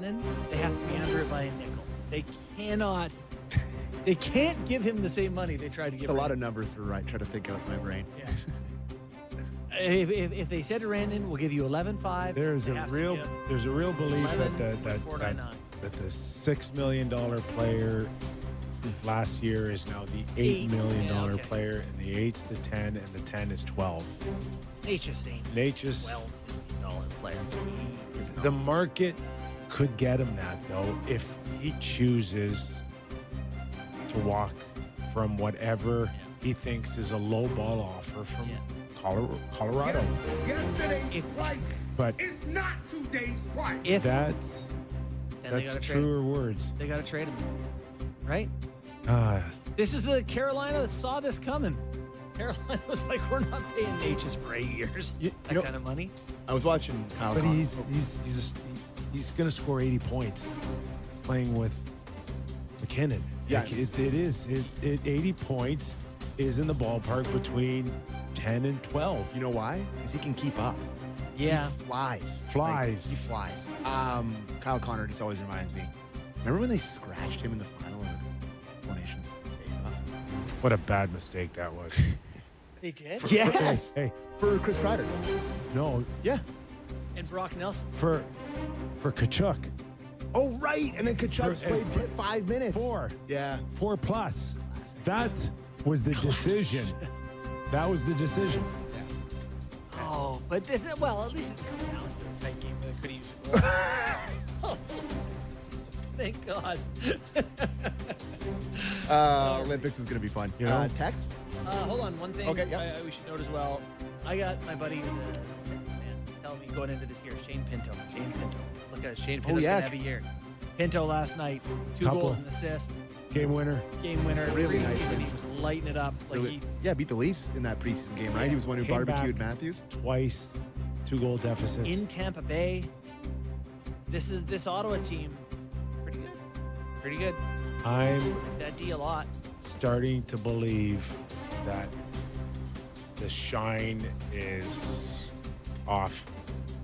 Rantanen, they have to be under it by a nickel. They cannot. They can't give him the same money they tried to give. It's a lot of numbers to try to think out in my brain. Yeah. If they said to Rantanen, we'll give you 11.5. There's a real belief that the $6 million player last year is now the $8 million player, and the 8's the 10, and the 10 is 12. Nature's Nature's $12 million player. The market could get him that, though, if he chooses to walk from whatever he thinks is a low ball offer from Colorado. Yesterday's price But is not today's price. That's truer words. They got to trade him, right? This is the Carolina that saw this coming. Carolina was like, we're not paying Natchez for 8 years. That kind of money. I was watching Kyle. But he's going to score 80 points playing with McKinnon. Yeah, like it is. 80 points is in the ballpark between 10 and 12. You know why? Because he can keep up. Yeah. He flies. Flies. He flies. Kyle Connor just always reminds me. Remember when they scratched him in the final of the Four Nations face-off? What a bad mistake that was. They did? Yes. Hey. For Chris Kreider. No. Yeah. And Brock Nelson. For Kachuk. Oh, right. And then Kachuk played 5 minutes. 4. Yeah. 4 plus. That was the decision. That was the decision. Yeah. Oh, but this, well, at least it comes down to a tight game that could have used a goal. Thank God. Olympics is going to be fun. You know? Text? Hold on, one thing Okay, yep. we should note as well. I got my buddy who's a Sens fan telling me going into this year, Shane Pinto. Look at Shane Pinto's going to have a year. Pinto last night, 2 goals and assist. Game winner. Really nice. Preseason, he was lighting it up. Like Really, beat the Leafs in that preseason game, right? He was one who Came barbecued back Matthews. Twice. 2-goal deficits. in Tampa Bay. This Ottawa team, pretty good. I'm That D a lot. starting to believe that the shine is off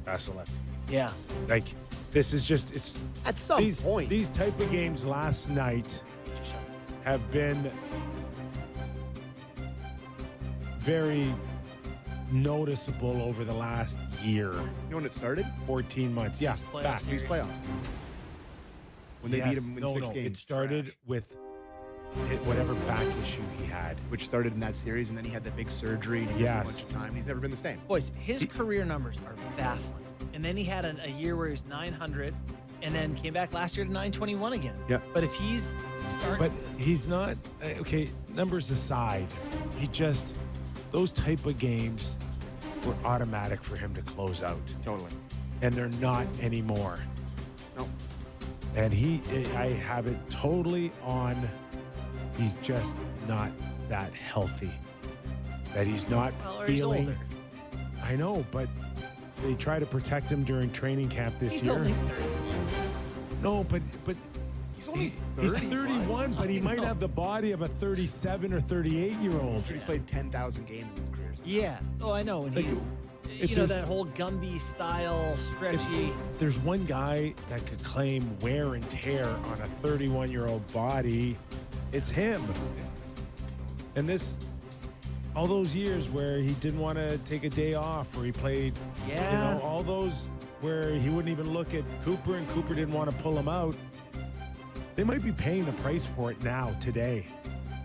Vasilevsky. Yeah. Like, this is just, it's At some point. These type of games last night have been very noticeable over the last year, You know when it started? 14 months. Yeah, Playoff back. series. These playoffs. When they beat him in 6 games. It started with whatever back issue he had. Which started in that series, and then he had that big surgery, and he missed a bunch of time. He's never been the same. Boys, his career numbers are baffling. And then he had a year where he was 900, and then came back last year to 921 again. Yeah. But if he's starting, But he's not, okay, numbers aside, he just, those type of games were automatic for him to close out. Totally. And they're not anymore. No. And I have it totally on, he's just not that healthy. That he's not well, or he's feeling. older. I know, but they try to protect him during training camp this He's year. only 31. No, but He's only he's 31. 31, but he I might know. have the body of a 37 or 38-year-old. He's played 10,000 games in his career. So. Yeah. Oh, I know. And Like, he's, if you know, there's- that whole Gumby style, stretchy. There's one guy that could claim wear and tear on a 31-year-old body. It's him. And all those years where he didn't want to take a day off, or he played, Yeah. all those where he wouldn't even look at Cooper and Cooper didn't want to pull him out. They might be paying the price for it now, today.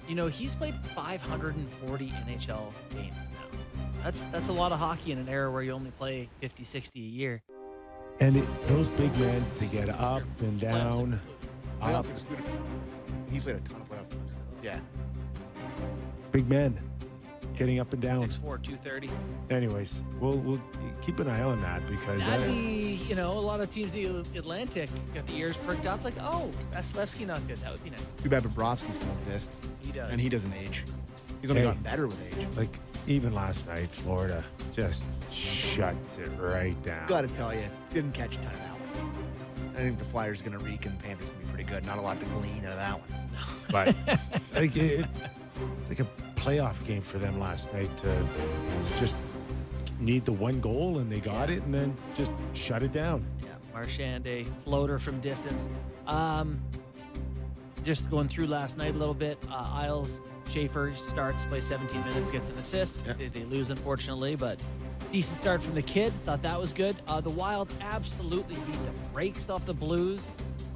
You know, he's played 540 NHL games now. That's a lot of hockey in an era where you only play 50, 60 a year. And those big men to get up and down, up, Playoffs excluded from him. He's played a ton of playoff games. Yeah. big men getting up and down. 6'4", 230. Anyways, we'll keep an eye on that because That'd be, a lot of teams in the Atlantic got the ears perked up like, oh, Vasilevsky not good. That would be nice. Too bad Bobrovsky still exists. He does. And he doesn't age. He's only Hey. gotten better with age. like even last night, Florida just shuts it right down. Gotta tell you, didn't catch a ton of that one. I think the Flyers are going to reek and Panthers going to be pretty good. Not a lot to glean out of that one. But like it's like a playoff game for them last night to just need the one goal and they got it and then just shut it down. Yeah. Marchand, a floater from distance. Just going through last night a little bit. Isles, Schaefer starts, plays 17 minutes, gets an assist. Yeah. They lose, unfortunately, but decent start from the kid. Thought that was good. The Wild absolutely beat the brakes off the Blues.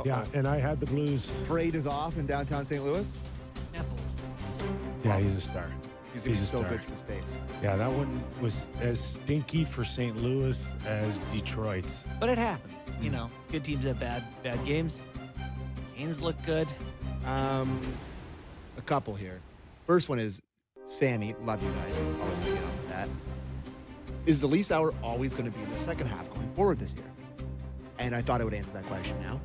Yeah, and I had the Blues. Parade is off in downtown St. Louis. Yeah, he's a star. He's a so star. good for the States. Yeah, that one was as stinky for St. Louis as Detroit's. But it happens. You know, good teams have bad games. Canes look good. A couple here. First one is Sammy. Love you guys. Always gonna get on with that. Is the Leafs hour always going to be in the second half going forward this year? And I thought I would answer that question now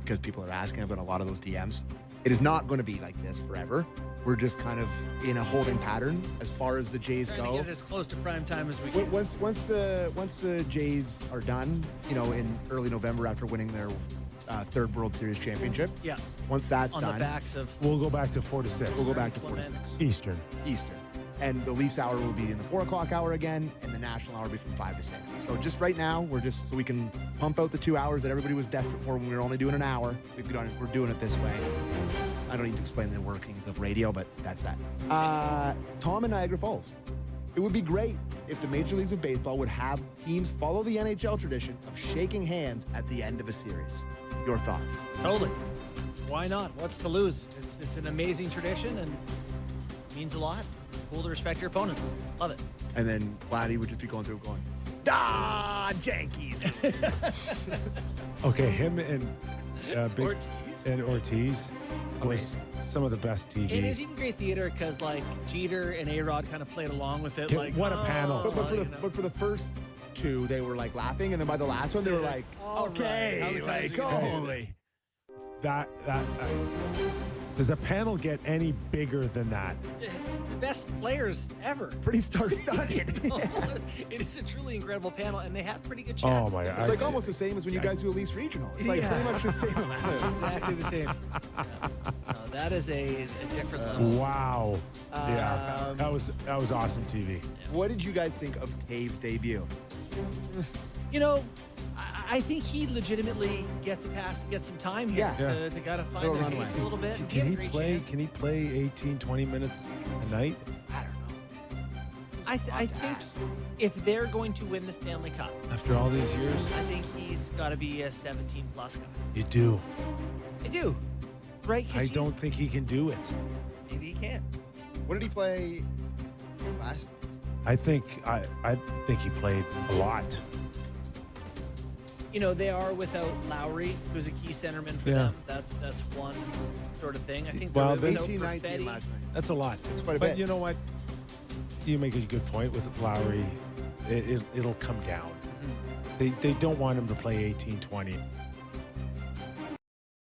because people are asking about a lot of those DMs. It is not going to be like this forever. We're just kind of in a holding pattern as far as the Jays Trying to go. get it as close to prime time as we can. Once the Jays are done, you know, in early November after winning their third World Series championship. Yeah. Once that's On done, the backs of We'll go back to 4 to 6. we'll go back to 4 to 6 Eastern. Eastern. And the Leafs hour will be in the 4 o'clock hour again, and the national hour will be from 5 to 6. So just right now, we're just so we can pump out the 2 hours that everybody was desperate for when we were only doing an hour. We're doing it this way. I don't need to explain the workings of radio, but that's that. Tom in Niagara Falls. It would be great if the Major Leagues of Baseball would have teams follow the NHL tradition of shaking hands at the end of a series. Your thoughts? Totally. Why not? What's to lose? It's an amazing tradition and means a lot. It's cool to respect your opponent. Love it. And then Vladdy would just be going through going, "Ah, Yankees." Okay, him and Ortiz. Ortiz was some of the best TV. It is even great theater because like Jeter and A-Rod kind of played along with it. Yeah, Like what a panel. But for the first two, they were like laughing, and then by the last one, they were like, All right. How "Okay, many times like are you gonna do holy." that does a panel get any bigger than that? the best players ever. Pretty star-studded. It is a truly incredible panel, and they have pretty good Oh chats. my God! It's like almost the same as when you guys do a Leafs regional. It's like Yeah. pretty much the same. Exactly the same. Yeah. No, that is a different level. Wow. Yeah, that was awesome TV. What did you guys think of Taves' debut? You know, I think he legitimately gets a pass, gets some time here Yeah. to kind of find Little the runway. pace a little bit. Can he Great play? chance. Can he play 18, 20 minutes a night? I don't know. I think if they're going to win the Stanley Cup, After all these years, I think he's got to be a 17-plus guy. you do. I do. Right? 'Cause I he's- don't think he can do it. Maybe he can. What did he play last? I think he played a lot. You know, they are without Lowry, who's a key centerman for Yeah. them. That's one sort of thing. I think Well, they're without 18-19 Perfetti. last night. That's a lot. That's quite a but bit. you know what? You make a good point with Lowry. It'll come down. They don't want him to play 18, 20.